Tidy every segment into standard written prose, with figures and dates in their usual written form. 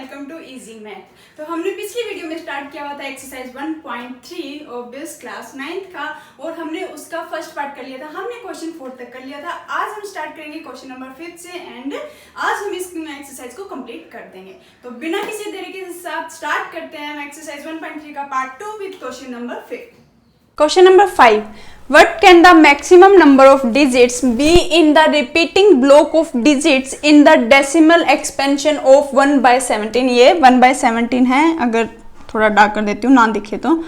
Welcome to easy math. तो हमने पिछली वीडियो में स्टार्ट किया हुआ था एक्सरसाइज 1.3 ऑब्वियस क्लास 9th का, और हमने उसका फर्स्ट पार्ट कर लिया था। हमने क्वेश्चन 4 तक कर लिया था। आज हम स्टार्ट करेंगे क्वेश्चन नंबर 5 से, एंड आज हम इस एक्सरसाइज को कंप्लीट कर देंगे। तो बिना किसी देरी के साथ स्टार्ट करते हैं हम एक्सरसाइज 1.3 का part 2 with question number 5। Question number 5. What can the maximum number of digits be in the repeating block of digits in the decimal expansion of 1/17? ये 1/17 है, अगर थोड़ा डार्क कर देती हूँ ना दिखे तो,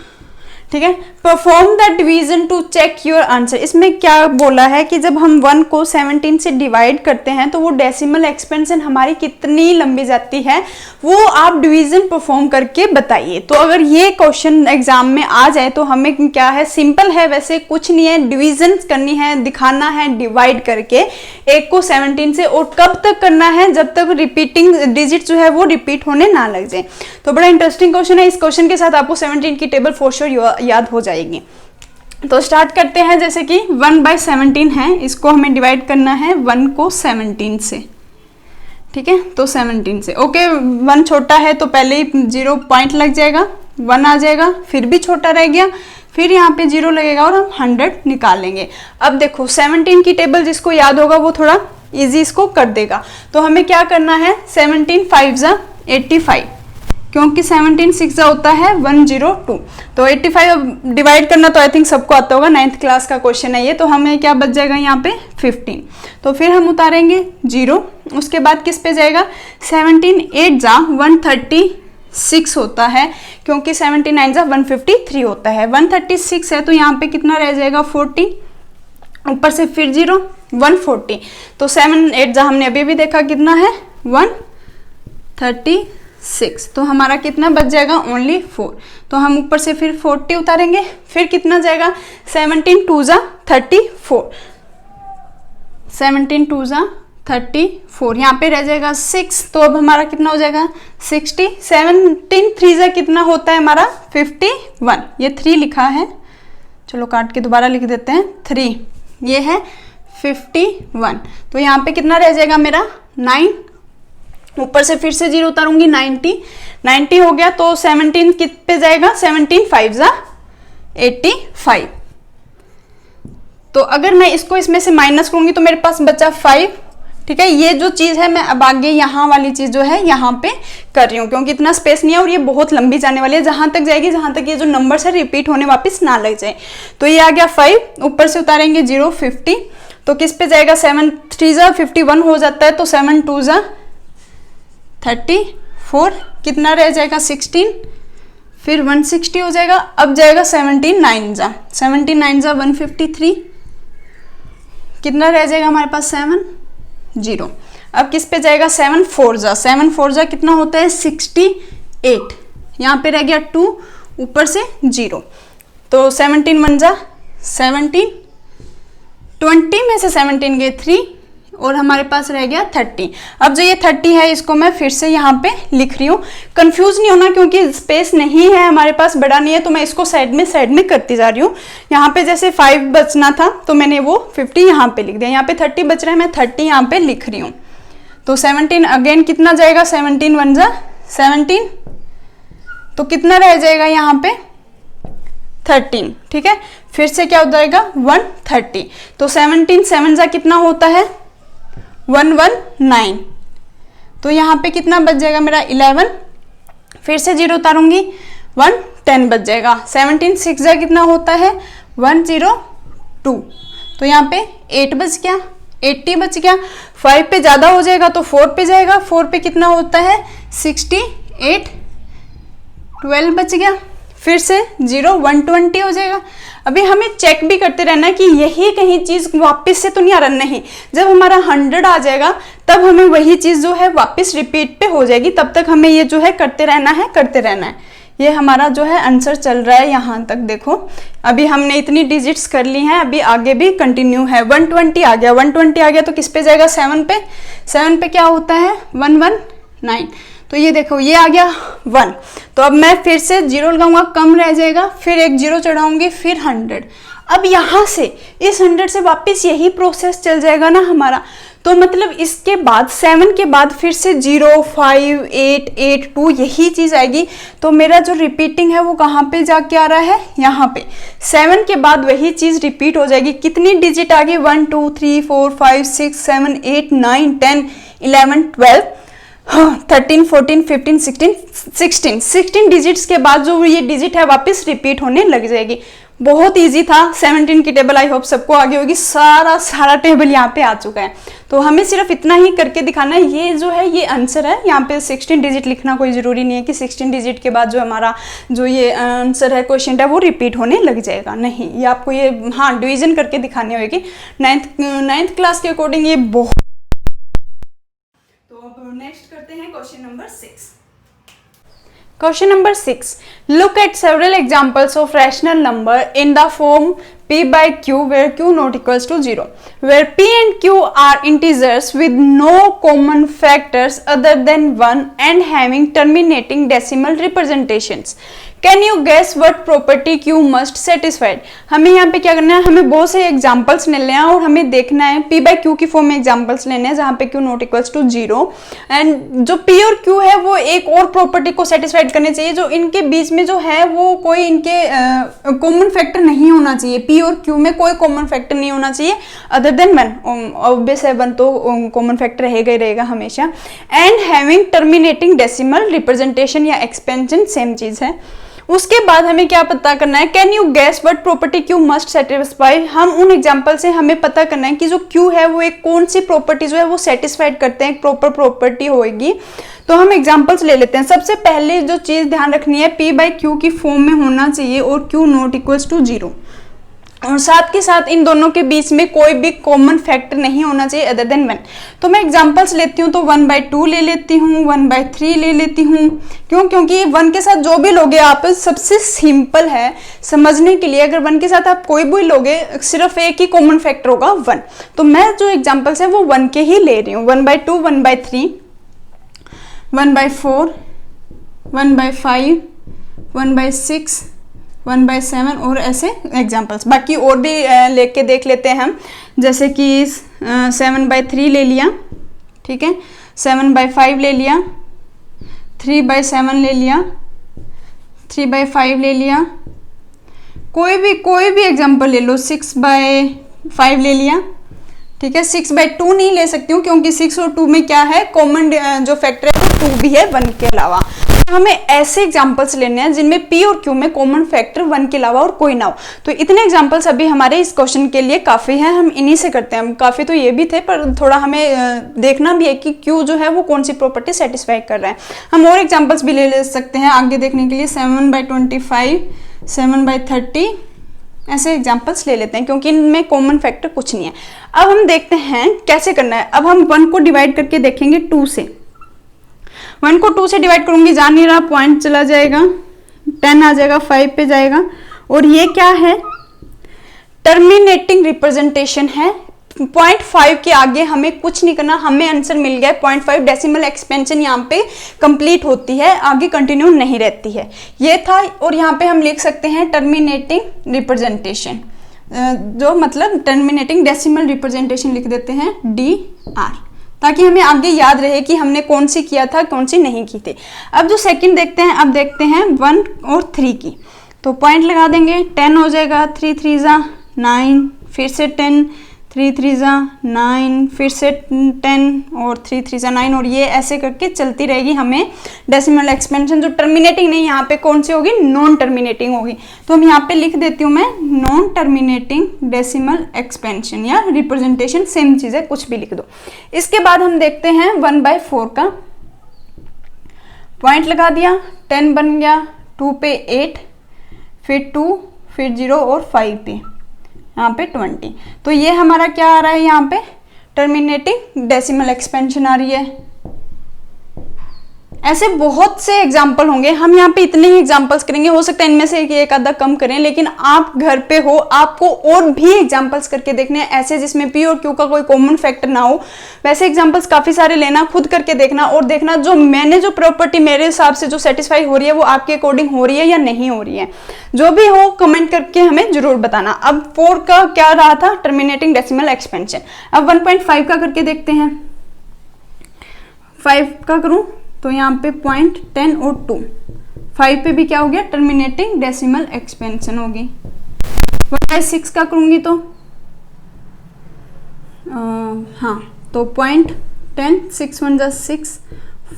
ठीक है। Perform the division to check your answer. इसमें क्या बोला है कि जब हम 1 को 17 से डिवाइड करते हैं तो वो डेसिमल एक्सपेंशन हमारी कितनी लंबी जाती है, वो आप डिवीजन परफॉर्म करके बताइए। तो अगर ये क्वेश्चन एग्जाम में आ जाए तो हमें क्या है, सिंपल है, वैसे कुछ नहीं है, डिवीजन करनी है, दिखाना है डिवाइड करके 1 को 17 से, और कब तक करना है, जब तक रिपीटिंग डिजिट जो है वो रिपीट होने ना लग जाए। तो बड़ा इंटरेस्टिंग क्वेश्चन है। इस क्वेश्चन के साथ आपको 17 की टेबल फॉर श्योर याद हो जाएगी। तो स्टार्ट करते हैं। जैसे कि 1/17 है, इसको हमें डिवाइड करना है 1 को 17 से, ठीक है। तो 17 से, ओके, 1 छोटा है तो पहले ही 0 पॉइंट लग जाएगा, 1 आ जाएगा, फिर भी छोटा रह गया, फिर यहाँ पे 0 लगेगा और हम 100 निकालेंगे। अब देखो 17 की टेबल जिसको याद होगा वो थोड़ा इजी इसको कर देगा। तो हमें क्या करना है, 17 5 जा 85, क्योंकि 17 6 जा होता है 102। तो 85 डिवाइड करना तो आई थिंक सबको आता होगा, 9th क्लास का क्वेश्चन है ये। तो हमें क्या बच जाएगा यहाँ पे 15। तो फिर हम उतारेंगे 0, उसके बाद किस पे जाएगा, 17 8 जा 136 होता है, क्योंकि 17 9 जा 153 होता है। 136 है तो यहाँ पे कितना रह जाएगा 40, ऊपर से फिर 0 140। तो 7 8 जा हमने अभी भी देखा कितना है 136। तो हमारा कितना बच जाएगा ओनली 4। तो हम ऊपर से फिर 40 उतारेंगे, फिर कितना जाएगा 17 2 जा 34, 17 2 जा 34, यहाँ पे रह जाएगा 6। तो अब हमारा कितना हो जाएगा 60। 17 3 जा कितना होता है हमारा 51, ये 3 लिखा है, चलो काट के दोबारा लिख देते हैं 3, ये है 51। तो यहाँ पे कितना रह जाएगा मेरा 9, ऊपर से फिर से 0 उतारूंगी 90 हो गया। तो 17 कित पे जाएगा, 17 5 जा 85। तो अगर मैं इसको इसमें से माइनस करूंगी तो मेरे पास बचा 5, ठीक है। ये जो चीज है मैं अब आगे यहाँ वाली चीज जो है यहाँ पे कर रही हूँ, क्योंकि इतना स्पेस नहीं है और ये बहुत लंबी जाने वाली है, जहां तक जाएगी जहां तक ये जो नंबर है रिपीट होने वापस ना लग जाए। तो ये आ गया 5, ऊपर से उतारेंगे 0 50। तो किस पे जाएगा, 7 3 जा 51 हो जाता है, तो 7 2 जा 34, कितना रह जाएगा 16, फिर 160 हो जाएगा। अब जाएगा 17 9 जा 153, कितना रह जाएगा हमारे पास 7 0। अब किस पे जाएगा 7 4 जा कितना होता है 68, यहाँ पे रह गया 2, ऊपर से 0। तो 17 1 जा 17, 20 में से 17 गए 3, और हमारे पास रह गया 30। अब जो ये 30 है इसको मैं फिर से यहाँ पे लिख रही हूँ। कंफ्यूज नहीं होना, क्योंकि स्पेस नहीं है हमारे पास, बड़ा नहीं है, तो मैं इसको साइड में करती जा रही हूँ। यहाँ पे जैसे 5 बचना था तो मैंने वो 50 यहाँ पे लिख दिया, यहाँ पे 30 बच रहा है, मैं 30 यहाँ पे लिख रही हूँ। तो 17 अगेन कितना जाएगा, 17 1 जा 17, तो कितना रह जाएगा यहाँ पे 13, ठीक है। फिर से क्या हो जाएगा 130। तो 17 7 जा कितना होता है 119। तो यहाँ पे कितना बच जाएगा मेरा 11, फिर से 0 उतारूंगी 110 बच जाएगा। 17 6 जा कितना होता है 102। तो यहाँ पे 8 बच गया, 80 बच गया। 5 पे ज़्यादा हो जाएगा तो 4 पे जाएगा, 4 पे कितना होता है 68, 12 बच गया, फिर से 0 120 हो जाएगा। अभी हमें चेक भी करते रहना है कि यही कहीं चीज वापस से तो नहीं आ रहा, नहीं, जब हमारा 100 आ जाएगा तब हमें वही चीज जो है वापस रिपीट पे हो जाएगी, तब तक हमें ये जो है करते रहना है। ये हमारा जो है आंसर चल रहा है यहाँ तक। देखो अभी हमने इतनी डिजिट्स कर ली हैं, अभी आगे भी कंटिन्यू है। 120 आ गया, 120 आ गया तो किस पे जाएगा 7 पे, 7 पे क्या होता है 119। तो ये देखो ये आ गया 1। तो अब मैं फिर से 0 लगाऊंगा, कम रह जाएगा, फिर एक 0 चढ़ाऊंगी, फिर 100। अब यहाँ से इस 100 से वापस यही प्रोसेस चल जाएगा ना हमारा। तो मतलब इसके बाद 7 के बाद फिर से 0 5 8 8 2 यही चीज़ आएगी। तो मेरा जो रिपीटिंग है वो कहाँ पे जाके आ रहा है, यहाँ पे। 7 के बाद वही चीज़ रिपीट हो जाएगी। कितनी डिजिट आ गई, 1 2 3 4 5 6 7 8 9 10 11 12 13 14 15 16 डिजिट्स के बाद जो ये डिजिट है वापस रिपीट होने लग जाएगी। बहुत इजी था। 17 की टेबल आई होप सबको आगे होगी। सारा टेबल यहाँ पे आ चुका है। तो हमें सिर्फ इतना ही करके दिखाना है। ये जो है ये आंसर है। यहाँ पे 16 डिजिट लिखना कोई ज़रूरी नहीं है कि 16 डिजिट के बाद जो हमारा जो ये आंसर है क्वेश्चन है वो रिपीट होने लग जाएगा। नहीं, ये आपको ये हाँ डिवीजन करके दिखानी होगी। नाइन्थ क्लास के अकॉर्डिंग ये बहुत। तो अब नेक्स्ट करते हैं question number 6। Question number 6. Look at several examples of rational number in the form p by q where q not equals to 0. Where p and q are integers with no common factors other than 1 and having terminating decimal representations. Can you guess what property q must satisfied? हमें यहाँ पे क्या करना है, हमें बहुत से examples लेने हैं और हमें देखना है p by q की फॉर्म में एग्जाम्पल्स लेने हैं जहाँ पे q not equals to 0 and जो p और q है वो एक और प्रॉपर्टी को सेटिस्फाइड करने चाहिए जो इनके बीच में जो है वो कोई इनके कॉमन फैक्टर नहीं होना चाहिए। p और q में कोई कॉमन फैक्टर नहीं होना चाहिए अदर देन 1। ऑब्वियस है 1 तो कॉमन फैक्टर रहेगा ही रहेगा हमेशा। And having terminating decimal representation या एक्सपेंशन सेम चीज़ है। उसके बाद हमें क्या पता करना है, can you gas what property Q must satisfy. हम उन एग्जांपल से हमें पता करना है कि जो क्यू है वो एक कौन सी प्रॉपर्टी जो है वो सेटिस्फाइड करते हैं, एक प्रॉपर प्रॉपर्टी होगी। तो हम एग्जांपल्स ले लेते हैं। सबसे पहले जो चीज़ ध्यान रखनी है, पी बाई क्यू की फॉर्म में होना चाहिए और क्यू नॉट इक्वल्स टू 0 और साथ के साथ इन दोनों के बीच में कोई भी कॉमन फैक्टर नहीं होना चाहिए अदर देन 1। तो मैं एग्जांपल्स लेती हूँ तो 1/2 ले लेती हूँ, 1/3 ले लेती हूँ। क्यों? क्योंकि 1 के साथ जो भी लोगे आप, सबसे सिंपल है समझने के लिए। अगर 1 के साथ आप कोई भी लोगे सिर्फ एक ही कॉमन फैक्टर होगा 1। तो मैं जो एग्जाम्पल्स है वो 1 के ही ले रही हूँ। 1/2, 1/3, 1/4, 1/5, 1/6, 1/7 और ऐसे एग्जाम्पल्स। बाकी और भी लेके देख लेते हैं हम, जैसे कि 7/3 ले लिया, ठीक है, 7/5 ले लिया, 3/7 ले लिया, 3/5 ले लिया, कोई भी एग्जाम्पल ले लो, 6/5 ले लिया, ठीक है। 6/2 नहीं ले सकती हूँ क्योंकि 6 और 2 में क्या है, कॉमन जो फैक्टर है वो 2 भी है 1 के अलावा। हमें ऐसे एग्जांपल्स लेने हैं जिनमें p और q में कॉमन फैक्टर 1 के अलावा और कोई ना हो। तो इतने एग्जांपल्स अभी हमारे इस क्वेश्चन के लिए काफ़ी हैं, हम इन्हीं से करते हैं। काफ़ी तो ये भी थे पर थोड़ा हमें देखना भी है कि q जो है वो कौन सी प्रॉपर्टी सेटिस्फाई कर रहा है। हम और एग्जाम्पल्स भी ले सकते हैं आगे देखने के लिए। 7/25, 7/30 ऐसे एग्जाम्पल्स ले लेते हैं क्योंकि इनमें कॉमन फैक्टर कुछ नहीं है। अब हम देखते हैं कैसे करना है। अब हम 1 को डिवाइड करके देखेंगे 2 से। 1 को 2 से डिवाइड करूंगी, जा नहीं रहा, पॉइंट चला जाएगा, 10 आ जाएगा, 5 पे जाएगा। और ये क्या है, टर्मिनेटिंग रिप्रेजेंटेशन है। 0.5 के आगे हमें कुछ नहीं करना, हमें आंसर मिल गया। 0.5 डेसिमल एक्सपेंशन यहाँ पे कंप्लीट होती है, आगे कंटिन्यू नहीं रहती है, ये था। और यहाँ पे हम लिख सकते हैं टर्मिनेटिंग रिप्रेजेंटेशन, जो मतलब टर्मिनेटिंग डेसिमल रिप्रेजेंटेशन लिख देते हैं DR, ताकि हमें आगे याद रहे कि हमने कौन सी किया था, कौन सी नहीं की थी। अब जो सेकंड देखते हैं, अब देखते हैं 1 और 3 की। तो पॉइंट लगा देंगे, 10 हो जाएगा, 3 3 जा 9, फिर से 10, 3 3 जा 9, फिर से 10 और 3 3 जा 9, और ये ऐसे करके चलती रहेगी। हमें डेसिमल एक्सपेंशन जो टर्मिनेटिंग नहीं, यहाँ पे कौन सी होगी, नॉन टर्मिनेटिंग होगी। तो हम यहाँ पे लिख देती हूँ मैं नॉन टर्मिनेटिंग डेसिमल एक्सपेंशन या रिप्रेजेंटेशन, सेम चीज़ है, कुछ भी लिख दो। इसके बाद हम देखते हैं 1/4 का। पॉइंट लगा दिया, 10 बन गया, 2 पे 8, फिर 2, फिर 0 और 5 पे यहाँ पे 20। तो ये हमारा क्या आ रहा है, यहाँ पे टर्मिनेटिंग डेसिमल एक्सपेंशन आ रही है। ऐसे बहुत से एग्जाम्पल होंगे, हम यहाँ पे इतने ही एग्जाम्पल्स करेंगे, हो सकता है इनमें से एक आधा कम करें, लेकिन आप घर पे हो, आपको और भी एग्जाम्पल्स करके देखने हैं ऐसे जिसमें पी और क्यू का कोई कॉमन फैक्टर ना हो। वैसे एग्जाम्पल्स काफी सारे लेना, खुद करके देखना और देखना जो मैंने जो प्रॉपर्टी मेरे हिसाब से जो सेटिस्फाई हो रही है वो आपके अकॉर्डिंग हो रही है या नहीं हो रही है। जो भी हो कमेंट करके हमें जरूर बताना। अब 4 का क्या रहा था, टर्मिनेटिंग डेसिमल एक्सपेंशन। अब 1.5 का करके देखते हैं। 5 का करूं तो यहाँ पे 0.10 और 2, 5 पे भी क्या हो गया, टर्मिनेटिंग डेसिमल एक्सपेंशन होगी। 1/6 का करूंगी तो हाँ, तो 0.10, 6 1 जा 6,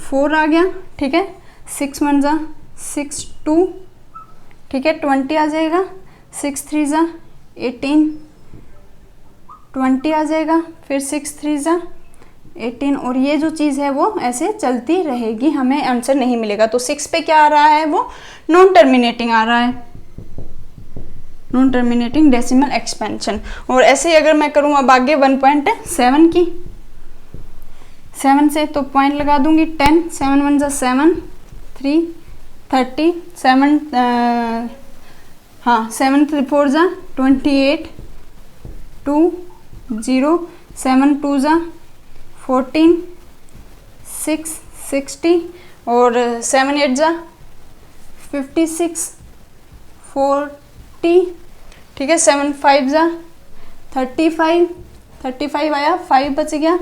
4 आ गया, ठीक है, 6 1 जा 6 2, ठीक है, 20 आ जाएगा, 6 3 जा 18, 20 आ जाएगा, फिर 6 3 जा 18, और ये जो चीज़ है वो ऐसे चलती रहेगी, हमें आंसर नहीं मिलेगा। तो 6 पे क्या आ रहा है, वो नॉन टर्मिनेटिंग आ रहा है, नॉन टर्मिनेटिंग डेसिमल एक्सपेंशन। और ऐसे ही अगर मैं करूं अब आगे 1.7 की, 7 से तो पॉइंट लगा दूंगी 10, 7 1 जा 7, 3 30, 7 हाँ 7 4 जा 28, 2 0, 7 2 जा 14, 6 60, और 7 8 जा 56, 40, ठीक है, 7 5 जा 35, 35 आया, 5 बच गया,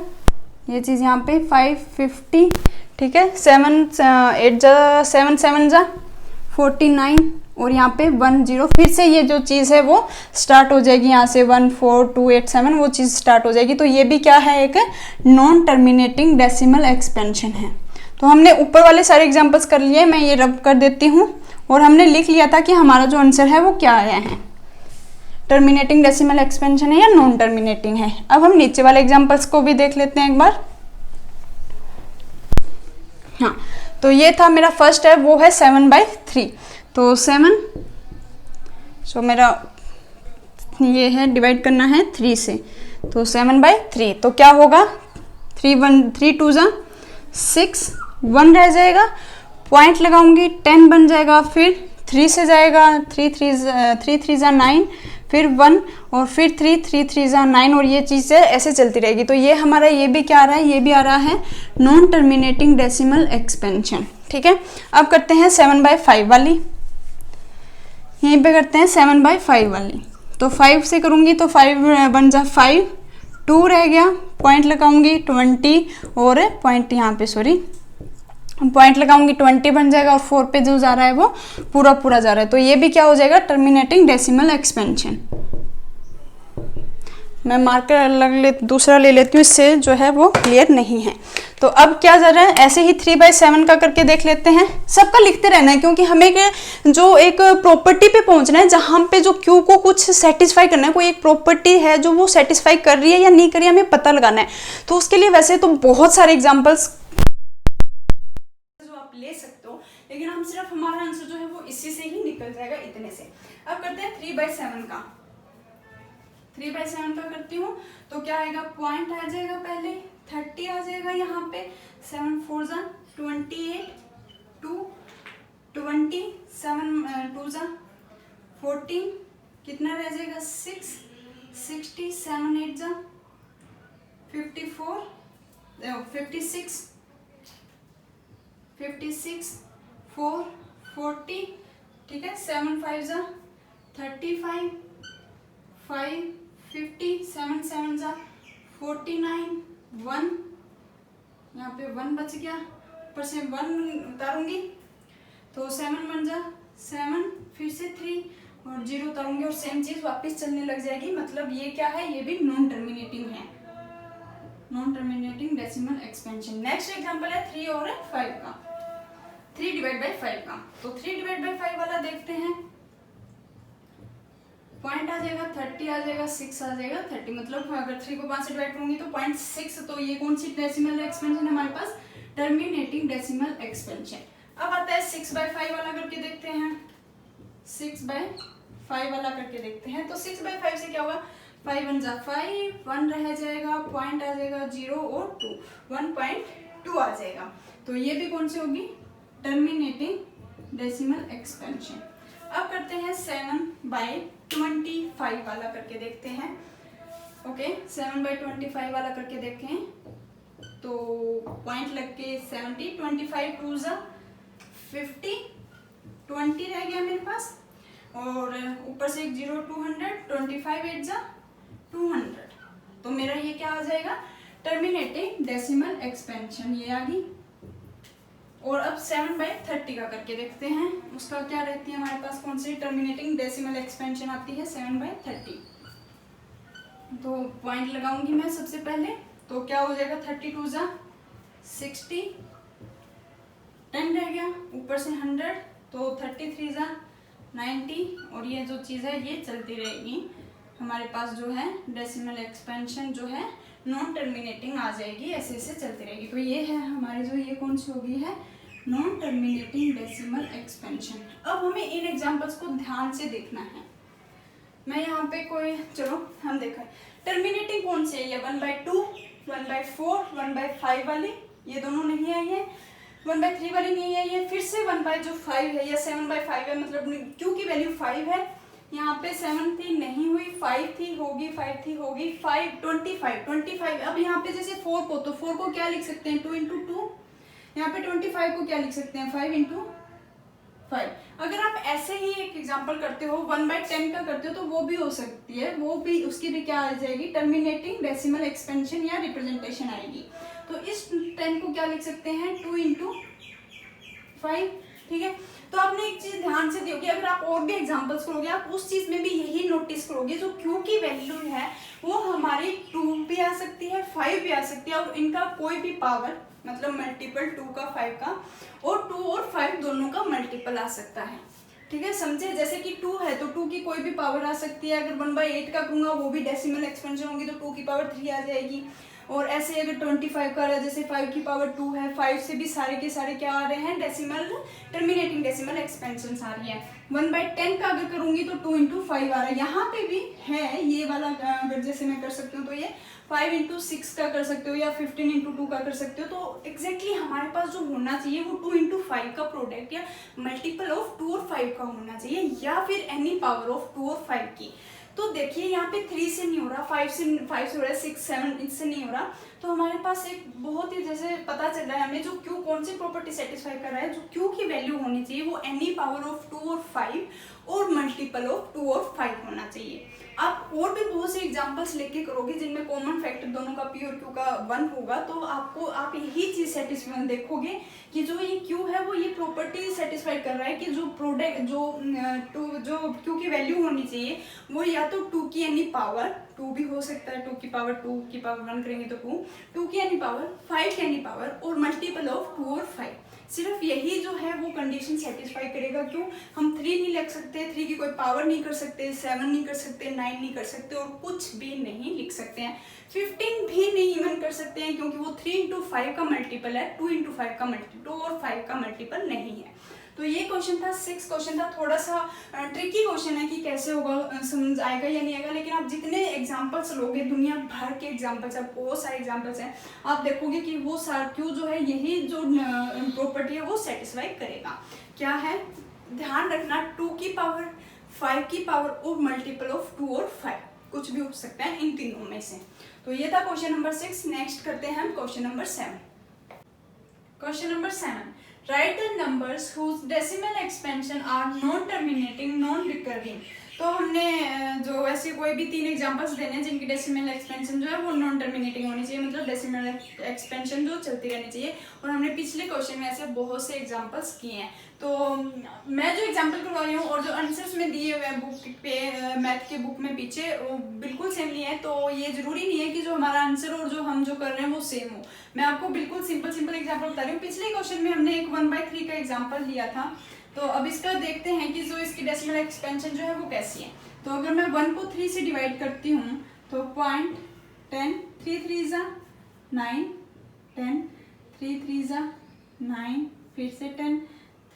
ये चीज़ यहाँ पे 5 50, ठीक है, 7 8 जा 7 7 जा 49, और यहाँ पे 1 0, फिर से ये जो चीज़ है वो स्टार्ट हो जाएगी, यहाँ से 1 4 2 8 7 वो चीज़ स्टार्ट हो जाएगी। तो ये भी क्या है, एक नॉन टर्मिनेटिंग डेसिमल एक्सपेंशन है। तो हमने ऊपर वाले सारे एग्जांपल्स कर लिए, मैं ये रब कर देती हूँ, और हमने लिख लिया था कि हमारा जो आंसर है वो क्या आया है, टर्मिनेटिंग डेसिमल एक्सपेंशन है या नॉन टर्मिनेटिंग है। अब हम नीचे वाले एग्जाम्पल्स को भी देख लेते हैं एक बार। हाँ, तो ये था मेरा फर्स्ट है, वो है 7/3। तो 7, सो मेरा ये है डिवाइड करना है 3 से, तो 7/3, तो क्या होगा, 3 2 जा 6, 1 रह जाएगा, पॉइंट लगाऊंगी 10 बन जाएगा, फिर 3 से जाएगा, 3 3 जा 9, फिर 1, और फिर 3 3 जा 9, और ये चीज़ ऐसे चलती रहेगी। तो ये हमारा ये भी क्या आ रहा है, ये भी आ रहा है नॉन टर्मिनेटिंग डेसिमल एक्सपेंशन, ठीक है। अब करते हैं 7/5 वाली, यहीं पे करते हैं 7/5 वाली। तो 5 से करूंगी तो 5 1 जा 5, 2 रह गया, पॉइंट लगाऊंगी 20, और पॉइंट यहाँ पे सॉरी पॉइंट लगाऊंगी 20 बन जाएगा, और 4 पे जो जा रहा है वो पूरा पूरा जा रहा है। तो ये भी क्या हो जाएगा, टर्मिनेटिंग डेसिमल एक्सपेंशन। मैं मार्कर दूसरा ले लेती हूँ, इससे जो है वो क्लियर नहीं है। तो अब क्या जा रहा है, ऐसे ही 3/7 का करके देख लेते हैं। सबका लिखते रहना है, क्योंकि हमें जो एक प्रॉपर्टी पे पहुंचना है जहां पे जो क्यू को कुछ सेटिस्फाई करना है, कोई एक प्रॉपर्टी है जो वो सेटिस्फाई कर रही है या नहीं कर रही है, हमें पता लगाना है। तो उसके लिए वैसे तो बहुत सारे एग्जाम्पल्स ले सकते हो, लेकिन हम सिर्फ हमारा आंसर जो है वो इसी से ही निकल जाएगा, इतने से। अब करते हैं 3/7 का। 3/7 का करती हूँ तो क्या आएगा, पॉइंट आ जाएगा, पहले 30 आ जाएगा यहाँ पे, 7 4 जा 28, 2 20, 7 2 जा 14, कितना रह जाएगा 6 60, 7 8 जा 54, 56 56, 4 40, ठीक है, 7 5 जा 35, 5 50, 7 7 जा 49, 1, यहाँ पे 1 बच गया, ऊपर से 1 उतारूंगी तो 7 1 जा 7, फिर से 3 और 0 उतारूंगी, और सेम चीज वापस चलने लग जाएगी। मतलब ये क्या है, ये भी नॉन टर्मिनेटिंग है, non terminating decimal expansion. Next example है 3 और 5 का, 3/5 का। तो 3/5 वाला देखते हैं, पॉइंट आ जाएगा 30 आ जाएगा, 6 आ जाएगा 30, मतलब अगर 3 को 5 से डिवाइड करूंगी तो 0.6, तो ये कौन सी डेसिमल एक्सपेंशन है हमारे पास, टर्मिनेटिंग डेसिमल एक्सपेंशन। अब आता है 6/5 वाला करके देखते हैं, 6/5 वाला करके देखते हैं। तो 6/5 से क्या होगा, 5 1 जा 5, 1 रह जाएगा, पॉइंट आ जाएगा 0 और 2, 1.2 आ जाएगा। तो ये भी कौन सी होगी, टर्मिनेटिंग डेसिमल एक्सपेंशन। अब करते हैं 7/25 वाला करके देखते हैं। ओके 7/25 वाला करके देखें तो पॉइंट लग के 70, 25 2 ज़ा 50, 20 रह गया मेरे पास, और ऊपर से एक 0 200, 25 8 ज़ा 200। तो मेरा ये क्या आ जाएगा, टर्मिनेटिंग डेसिमल एक्सपेंशन, ये आ गई। और अब 7/30 का करके देखते हैं, उसका क्या रहती है हमारे पास, कौन सी टर्मिनेटिंग डेसिमल एक्सपेंशन आती है, 7/30। तो पॉइंट लगाऊंगी मैं सबसे पहले, तो क्या हो जाएगा, 32 ज़ा 60, 10 रह गया, ऊपर से 100, तो 33 ज़ा 90, और ये जो चीज़ है ये चलती रहेगी। हमारे पास जो है डेसिमल एक्सपेंशन जो है नॉन टर्मिनेटिंग आ जाएगी, ऐसे ऐसे चलती रहेगी। तो ये है हमारी जो, ये कौन सी होगी है, नॉन टर्मिनेटिंग डेसिमल एक्सपेंशन। अब हमें इन एग्जांपल्स को ध्यान से देखना है। मैं यहाँ पे कोई, चलो हम देखें टर्मिनेटिंग कौन सी है, ये 1/2, 1/4, 1/5 वाली, ये दोनों नहीं आई है। 1/3 वाली नहीं आई है। फिर से 1/5 है या 7/5 है, मतलब क्यू की वैल्यू 5 है, यहाँ पे 7 थी नहीं हुई, 5 थी होगी, 5 थी होगी, 5 25। अब यहाँ पे जैसे 4 को, तो 4 को क्या लिख सकते हैं, 2 × 2। यहाँ पे 25 को क्या लिख सकते हैं, 5 × 5। अगर आप ऐसे ही एक एग्जांपल करते हो 1/10 का करते हो तो वो भी हो सकती है, वो भी, उसकी भी क्या आ जाएगी, टर्मिनेटिंग डेसिमल एक्सपेंशन या रिप्रेजेंटेशन आएगी। तो इस 10 को क्या लिख सकते हैं, 2 × 5। ठीक है, तो आपने एक चीज ध्यान से दी होगी, अगर आप और भी एग्जांपल्स करोगे आप उस चीज में भी यही नोटिस करोगे, जो क्यू की वैल्यू है वो हमारी 2 भी आ सकती है, 5 भी आ सकती है, और इनका कोई भी पावर, मतलब मल्टीपल 2 का 5 का, और 2 और 5 दोनों का मल्टीपल आ सकता है। ठीक है, समझे, जैसे कि 2 है तो 2 की कोई भी पावर आ सकती है। अगर 1/8 का करूंगा वो भी डेसिमल एक्सपेंशन होगी तो 2 की पावर 3 आ जाएगी। और ऐसे अगर 25 का रहा है, जैसे 5 की पावर 2 है, 5 से भी सारे के सारे क्या आ रहे हैं, डेसिमल, टर्मिनेटिंग डेसिमल एक्सपेंशन आ रही है। 1/10 का अगर करूंगी तो 2 × 5 आ रहा है, यहाँ पे भी है ये वाला। अगर जैसे मैं कर सकती हूँ तो ये 5 × 6 का कर सकते हो या 15 × 2 का कर सकते हो। तो एग्जैक्टली हमारे पास जो होना चाहिए वो 2 × 5 का प्रोडक्ट या मल्टीपल ऑफ 2 और 5 का होना चाहिए, या फिर एनी पावर ऑफ 2 और 5 की। तो देखिए यहाँ पे 3 से नहीं हो रहा, 5 से हो रहा है, 6 7 इससे नहीं हो रहा। तो हमारे पास एक बहुत ही जैसे पता चल रहा है हमें, जो क्यू कौन सी प्रॉपर्टी सेटिस्फाई कर रहा है, जो क्यू की वैल्यू होनी चाहिए वो एनी पावर ऑफ 2 और 5 और मल्टीपल ऑफ 2 और 5 होना चाहिए। आप और भी बहुत से एग्जांपल्स लेके करोगे जिनमें कॉमन फैक्टर दोनों का पी और क्यू का 1 होगा, तो आप यही चीज सेटिस्फाई देखोगे कि जो ये क्यू है वो ये प्रॉपर्टी सेटिस्फाई कर रहा है कि जो प्रोडक्ट जो क्यू की वैल्यू होनी चाहिए वो या तो 2 की एनी पावर 2 भी हो सकता है, 2 की पावर 2 की पावर 1 करेंगे तो 2 की एनी पावर 5 की एनी पावर और मल्टीपल ऑफ 2 और 5। सिर्फ यही जो है वो कंडीशन सेटिस्फाई करेगा। क्यों, हम 3 नहीं लिख सकते, 3 की कोई पावर नहीं कर सकते, 7 नहीं कर सकते, 9 नहीं कर सकते और कुछ भी नहीं लिख सकते हैं, 15 भी नहीं इवन कर सकते हैं, क्योंकि वो 3 × 5 का मल्टीपल है, 2 × 5 का मल्टीपल, 2 और 5 का मल्टीपल नहीं है। तो ये क्वेश्चन था, 6 क्वेश्चन था, थोड़ा सा ट्रिकी क्वेश्चन है कि कैसे होगा, समझ आएगा या नहीं आएगा। लेकिन आप जितने एग्जांपल्स लोगे, दुनिया भर के एग्जांपल्स है, बहुत सारे एग्जांपल्स हैं, आप देखोगे कि वो क्यू जो है यही जो प्रॉपर्टी है वो सेटिस्फाई करेगा। क्या है, ध्यान रखना, 2 की पावर 5 की पावर और मल्टीपल ऑफ 2 और 5 कुछ भी हो सकता है इन तीनों में से। तो ये था क्वेश्चन नंबर 6। नेक्स्ट करते हैं हम question number 7। Question number 7, write the numbers whose decimal expansion are non-terminating, non-recurring। तो हमने जो ऐसे कोई भी 3 एग्जांपल्स देने हैं जिनकी डेसिमल एक्सपेंशन जो है वो नॉन टर्मिनेटिंग होनी चाहिए, मतलब डेसिमल एक्सपेंशन जो चलती रहनी चाहिए। और हमने पिछले क्वेश्चन में ऐसे बहुत से एग्जांपल्स किए हैं। तो मैं जो एग्जांपल करवा रही हूँ और जो आंसर्स में दिए हुए हैं बुक पे, मैथ के बुक में पीछे, वो बिल्कुल सेम नहीं है। तो ये जरूरी नहीं है कि जो हमारा आंसर और जो हम जो कर रहे हैं वो सेम हो। मैं आपको बिल्कुल सिंपल एग्जाम्पल बता रही हूँ। पिछले क्वेश्चन में हमने एक 1/3 का एग्जाम्पल लिया था, तो अब इसका देखते हैं कि जो इसकी डेसिमल एक्सपेंशन जो है वो कैसी है। तो अगर मैं 1 को 3 से डिवाइड करती हूँ तो 0.10, 3 3 ज़ा 9, 10, 3 3 ज़ा 9, फिर से 10,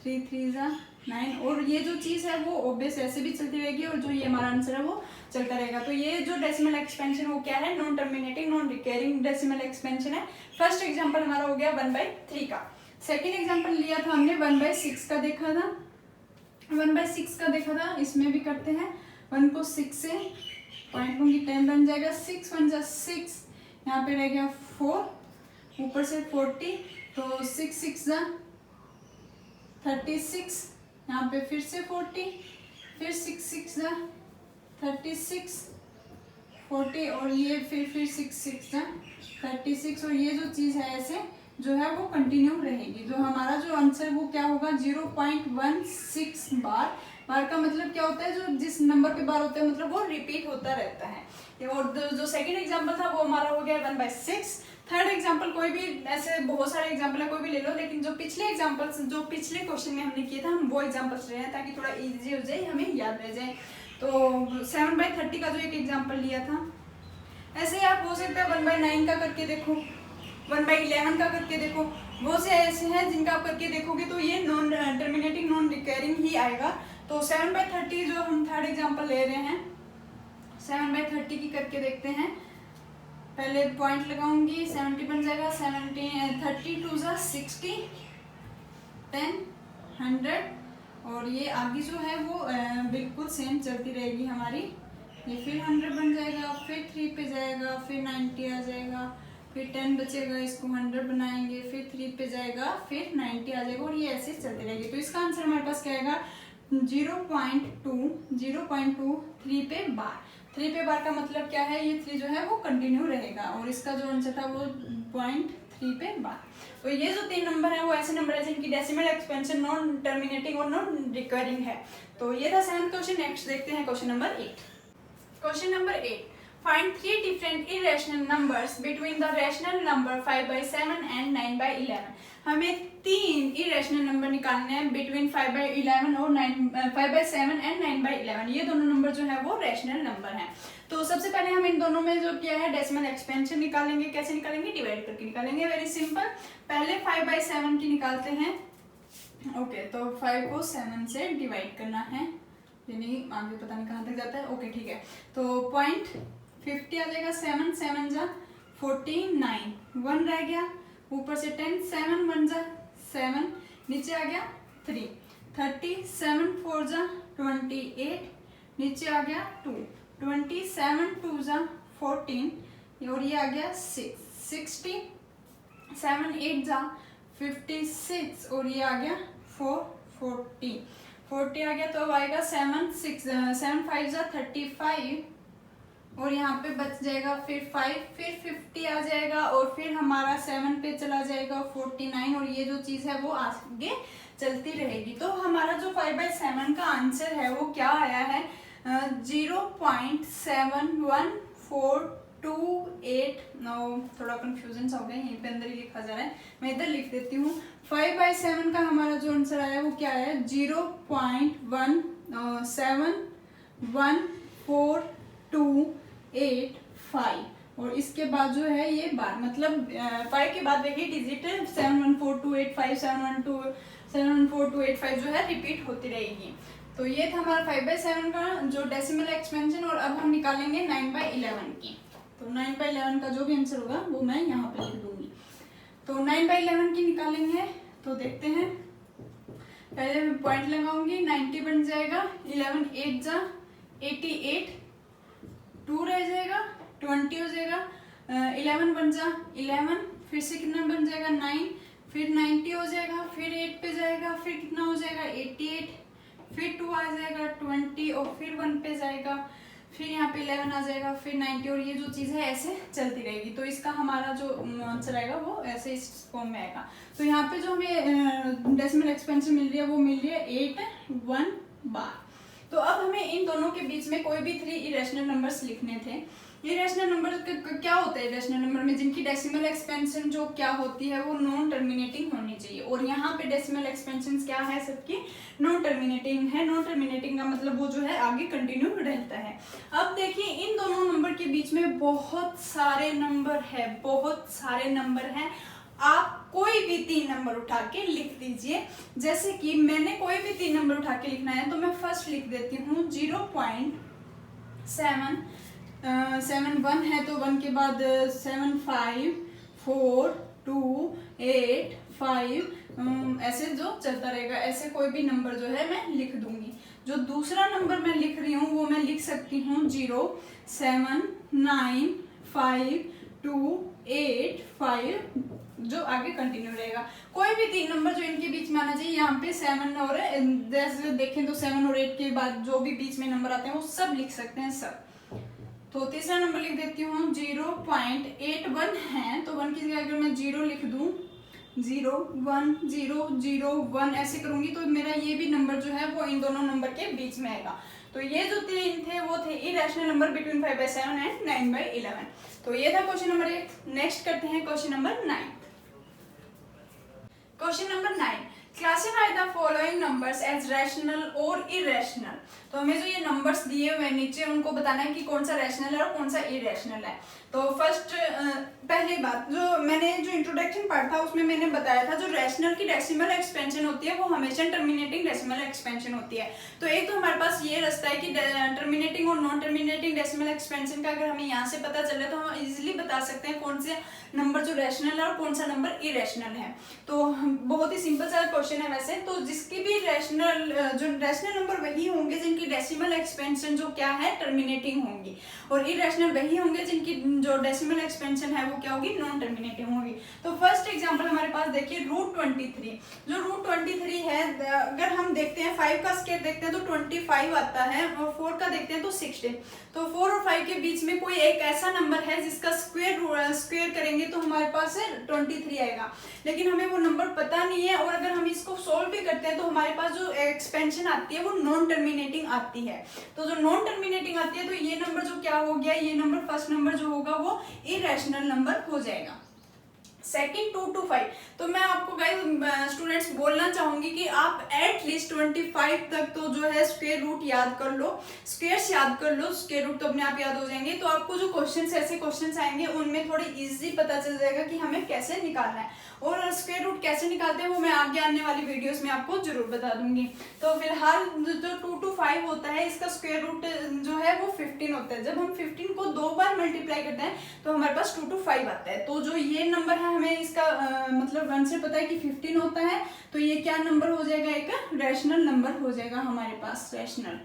3 3 ज़ा 9, और ये जो चीज़ है वो ऑब्वियस ऐसे भी चलती रहेगी और जो ये हमारा आंसर है वो चलता रहेगा। तो ये जो डेसिमल एक्सपेंशन वो क्या है, non terminating, non recurring decimal expansion है। फर्स्ट एग्जांपल हमारा हो गया 1/3 का। सेकेंड एग्जाम्पल लिया था हमने 1/6 का देखा था, 1/6 का देखा था। इसमें भी करते हैं। 1 को 6 से पॉइंट लूंगी, 10 बन जाएगा। 6 1 जा 6, यहाँ पे रह गया 4, ऊपर से 40, तो 6 6 जा 36, यहाँ पे फिर से 40, फिर 6 6 जा 36, 40, और ये फिर 6 6 जा 36, और ये जो चीज़ है ऐसे जो है वो कंटिन्यू रहेगी। जो हमारा जो आंसर वो क्या होगा, 0.16 बार। बार का मतलब क्या होता है, जो जिस नंबर पे बार होता है मतलब वो रिपीट होता रहता है। और जो सेकंड एग्जांपल था वो हमारा हो गया 1/6। थर्ड एग्जांपल कोई भी, ऐसे बहुत सारे एग्जांपल है, कोई भी ले लो, लेकिन जो पिछले एग्जांपल्स जो पिछले क्वेश्चन में हमने किए थे हम वो एग्जांपल्स ले रहे हैं ताकि थोड़ा इजी हो जाए, हमें याद रह जाए। तो 7/30 का जो एक एग्जाम्पल लिया था, ऐसे आप हो सकता है 1/9 का करके देखो, 1/11 का करके देखो। वो से ऐसे हैं जिनका आप करके देखोगे तो ये नॉन टर्मिनेटिंग नॉन रिकरिंग ही आएगा। तो 7/30 जो हम थर्ड एग्जाम्पल ले रहे हैं, 7/30 की करके देखते हैं। पहले पॉइंट लगाऊंगी, 70 बन जाएगा, 30 2 जा 60, 10 100, और ये आगे जो है वो बिल्कुल सेम चलती रहेगी हमारी। ये फिर 100 बन जाएगा, फिर 3 पे जाएगा, फिर 90 आ जाएगा, फिर 10 बचेगा, इसको 100 बनाएंगे, फिर 3 पे जाएगा, फिर 90 आ जाएगा, और ये ऐसे चलती रहेगी। तो इसका आंसर हमारे पास क्या आएगा, 0.2 3 पे बार। 3 पे बार का मतलब क्या है, ये 3 जो है वो कंटिन्यू रहेगा, और इसका जो आंसर था वो 0.3 पे बार। तो ये जो 3 नंबर है वो ऐसे नंबर है जिनकी डेसिमल एक्सपेंशन नॉन टर्मिनेटिंग और नॉन रिकरिंग है। तो ये था 7th क्वेश्चन। नेक्स्ट देखते हैं question number 8। Question number 8, find 3 different irrational numbers between the rational number 5/7 and 9/11। हमें 3 इरेशनल नंबर निकालने हैं बिटवीन 5/11 और 5/7 एंड 9/11। ये दोनों नंबर जो है वो रैशनल नंबर हैं। तो सबसे पहले हम इन दोनों में जो किया है डेसिमल एक्सपेंशन निकालेंगे। कैसे निकालेंगे, डिवाइड करके निकालेंगे। Very simple. पहले 5/7 की निकालते हैं। ओके, तो 5 को 7 से डिवाइड करना है, यानी आगे पता नहीं कहाँ तक जाता है। ओके ठीक है, तो 0.50 आ जाएगा। 7 7 जा 49, 1 रह गया, ऊपर से 10, 7 1 जा 7, नीचे आ गया 3, 30, 7 4 जा 28, नीचे आ गया 2, 27 2 जा 14, और ये आ गया 6, 60, 7 8 जा 56, और ये आ गया 40 आ गया। तो अब आएगा 7 5 जा 35, और यहाँ पे बच जाएगा फिर 5, फिर 50 आ जाएगा, और फिर हमारा 7 पे चला जाएगा 49, और ये जो चीज़ है वो आगे चलती रहेगी। तो हमारा जो 5/7 का आंसर है वो क्या आया है, 0.71428। थोड़ा कंफ्यूजन सा हो गया, यहीं पे अंदर ही लिखा जा रहा है, मैं इधर लिख देती हूँ। 5/7 का हमारा जो आंसर आया वो क्या है, 0.171425, और इसके बाद जो है ये बार, मतलब 5 के बाद देखिए डिजिट 714285 714285 जो है रिपीट होती रहेगी। तो ये था हमारा 5/7 का जो डेसिमल एक्सपेंशन। और अब हम निकालेंगे 9/11 की। तो 9/11 का जो भी आंसर होगा वो मैं यहाँ पे लिख दूंगी। तो 9/11 की निकालेंगे, तो देखते हैं। पहले मैं पॉइंट लगाऊंगी, 90 बन जाएगा, 11 8 जा 88, 2 रह जाएगा, 20 हो जाएगा, 11 बन जा 11, फिर से कितना बन जाएगा 9, फिर 90 हो जाएगा, फिर 8 पे जाएगा, फिर कितना हो जाएगा 88, फिर 2 आ जाएगा 20, और फिर 1 पे जाएगा, फिर यहाँ पे 11 आ जाएगा, फिर 90, और ये जो चीज़ है ऐसे चलती रहेगी। तो इसका हमारा जो आंसर आएगा वो ऐसे इस फॉर्म में आएगा। तो यहाँ पे जो हमें डेसिमल एक्सपेंशन मिल रही है वो मिल रही है 81 बार। तो अब हमें इन दोनों के बीच में कोई भी 3 इरेशनल नंबर्स लिखने थे। इरेशनल नंबर क्या होता है, इरेशनल नंबर में जिनकी डेसिमल एक्सपेंशन जो क्या होती है वो नॉन टर्मिनेटिंग होनी चाहिए। और यहाँ पे डेसिमल एक्सपेंशन क्या है, सबकी नॉन टर्मिनेटिंग है। नॉन टर्मिनेटिंग का मतलब वो जो है आगे कंटिन्यू रहता है। अब देखिए इन दोनों नंबर के बीच में बहुत सारे नंबर है, बहुत सारे नंबर हैं। आप कोई भी 3 नंबर उठा के लिख दीजिए। जैसे कि मैंने कोई भी 3 नंबर उठा के लिखना है, तो मैं फर्स्ट लिख देती हूँ 0.7 1 है, तो 1 के बाद 7 5 4 2 8 5 ऐसे जो चलता रहेगा, ऐसे कोई भी नंबर जो है मैं लिख दूंगी। जो दूसरा नंबर मैं लिख रही हूँ वो मैं लिख सकती हूँ 0 7 9 5 2 8 5, जो आगे कंटिन्यू रहेगा। कोई भी 3 नंबर जो इनके बीच में आना चाहिए, यहाँ पे 7 और जैसे देखें तो 7 और 8 के बाद जो भी बीच में नंबर आते हैं वो सब लिख सकते हैं सब। तो तीसरा नंबर लिख देती हूँ 0.81 है, तो 1 की जगह अगर मैं 0 लिख दूँ 0 1 0 0 1 ऐसे करूंगी तो मेरा ये भी नंबर जो है वो इन दोनों नंबर के बीच में आएगा। तो ये जो 3 थे वो थे इरेशनल नंबर बिटवीन 5/7 एंड 9/11। तो ये था क्वेश्चन नंबर 8। नेक्स्ट करते हैं question number 9। Question number 9, classify the following numbers as rational और इरेशनल। तो हमें जो ये नंबर्स दिए हुए हैं नीचे उनको बताना है कि कौन सा रैशनल है और कौन सा इरेशनल है। तो फर्स्ट पहली बात, जो मैंने जो इंट्रोडक्शन पार्ट था उसमें मैंने बताया था जो रैशनल की डेसिमल एक्सपेंशन होती है वो हमेशा टर्मिनेटिंग डेसिमल एक्सपेंशन होती है। तो एक तो हमारे पास ये रास्ता है कि टर्मिनेटिंग और नॉन टर्मिनेटिंग डेसिमल एक्सपेंशन का अगर हमें यहाँ से पता चले तो हम इजीली बता सकते हैं कौन से नंबर जो रैशनल है और कौन सा नंबर इरेशनल है। तो बहुत ही सिंपल सा क्वेश्चन है वैसे। तो जिसकी भी जो रैशनल नंबर वही होंगे जिनकी डेसिमल एक्सपेंशन जो क्या है टर्मिनेटिंग होंगी, और इरेशनल वही होंगे जिनकी जो डेसिमल एक्सपेंशन है वो क्या होगी नॉन टर्मिनेटिंग होगी। तो फर्स्ट एग्जांपल हमारे पास देखिए √23। जो √23 है, अगर हम देखते हैं 5 का स्क्वायर देखते हैं तो 25 आता है, और 4 का देखते हैं तो 16। तो 4 और 5 के बीच में कोई एक ऐसा नंबर है जिसका स्क्वायर करेंगे तो हमारे पास 23 आएगा, लेकिन हमें वो नंबर पता नहीं है। और अगर हम इसको सोल्व भी करते हैं तो हमारे पास जो एक्सपेंशन आती है वो नॉन टर्मिनेटिंग आती है। तो जो नॉन टर्मिनेटिंग आती है तो ये नंबर जो क्या हो गया, ये नंबर फर्स्ट नंबर जो होगा वो इरेशनल नंबर हो जाएगा। सेकेंड 2 to 5, तो मैं आपको गाइस स्टूडेंट्स बोलना चाहूंगी कि आप एटलीस्ट 25 तक तो जो है स्क्वायर रूट याद कर लो, स्क्वायर्स याद कर लो, स्क्वायर रूट तो अपने आप याद हो जाएंगे। तो आपको जो क्वेश्चंस ऐसे क्वेश्चंस आएंगे उनमें थोड़ी इजी पता चल जाएगा कि हमें कैसे निकालना है, और स्क्वायर रूट कैसे निकालते हैं वो मैं आगे आने वाली वीडियोस में आपको जरूर बता दूंगी। तो फिलहाल जो 2 to 5 होता है इसका स्क्वायर रूट जो है वो 15 होता है। जब हम 15 को 2 बार मल्टीप्लाई करते हैं तो हमारे पास 2 to 5 आता है। तो जो ये नंबर है हमें इसका मतलब 1 से पता है कि 15 होता है, तो ये क्या नंबर हो जाएगा, एक रैशनल नंबर हो जाएगा हमारे पास। रैशनल,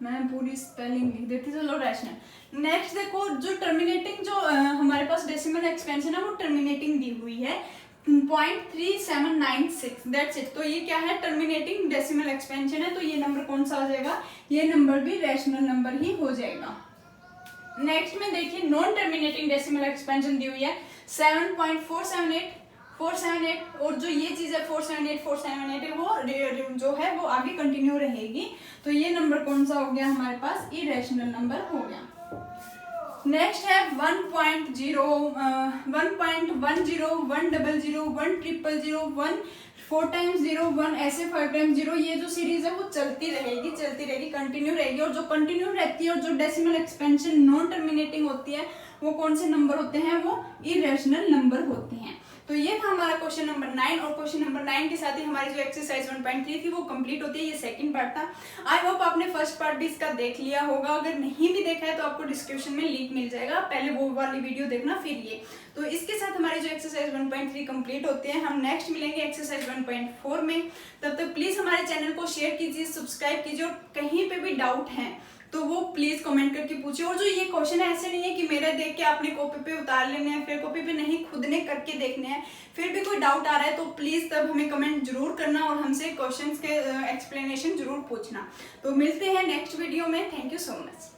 मैं पूरी स्पेलिंग लिख देती चलो, रैशनल। नेक्स्ट देखो, जो टर्मिनेटिंग जो हमारे पास डेसिमल एक्सपेंशन है वो टर्मिनेटिंग दी हुई है 0.3796, दैट्स इट। तो ये क्या है, टर्मिनेटिंग डेसिमल एक्सपेंशन है। तो ये नंबर कौन सा हो जाएगा, ये नंबर भी रैशनल नंबर ही हो जाएगा। नेक्स्ट में देखिए नॉन टर्मिनेटिंग डेसिमल एक्सपेंशन दी हुई है 7.478 और जो ये चीज है 478 वो जो है वो आगे कंटिन्यू रहेगी। तो ये नंबर कौन सा हो गया हमारे पास, इरेशनल नंबर हो गया। नेक्स्ट है 1.0 1.10 100 100 100 4 times 0 1 ऐसे 5 times 0, ये जो सीरीज है वो चलती रहेगी कंटिन्यू रहेगी। और जो कंटिन्यू रहती है और जो डेसिमल एक्सपेंशन नॉन टर्मिनेटिंग होती है वो कौन से नंबर होते हैं, वो इरेशनल नंबर होते हैं। तो ये था हमारा क्वेश्चन नंबर 9, और क्वेश्चन नंबर 9 के साथ ही हमारी जो एक्सरसाइज 1.3 थी वो कंप्लीट होती है। ये सेकंड पार्ट था। आई होप आपने फर्स्ट पार्ट भी इसका देख लिया होगा, अगर नहीं भी देखा है तो आपको डिस्क्रिप्शन में लिंक मिल जाएगा, पहले वो वाली वीडियो देखना फिर ये। तो इसके साथ हमारी जो एक्सरसाइज 1.3 कंप्लीट होती है। हम नेक्स्ट मिलेंगे एक्सरसाइज 1.4 में। तब तक प्लीज हमारे चैनल को शेयर कीजिए, सब्सक्राइब कीजिए, और कहीं पे भी डाउट है तो वो प्लीज कमेंट करके पूछिए। और जो ये क्वेश्चन है ऐसे नहीं है कि मेरे देख के आपने कॉपी पे उतार लेने हैं, फिर कॉपी पे नहीं, खुद ने करके देखने हैं। फिर भी कोई डाउट आ रहा है तो प्लीज तब हमें कमेंट जरूर करना और हमसे क्वेश्चंस के एक्सप्लेनेशन जरूर पूछना। तो मिलते हैं नेक्स्ट वीडियो में। Thank you so much.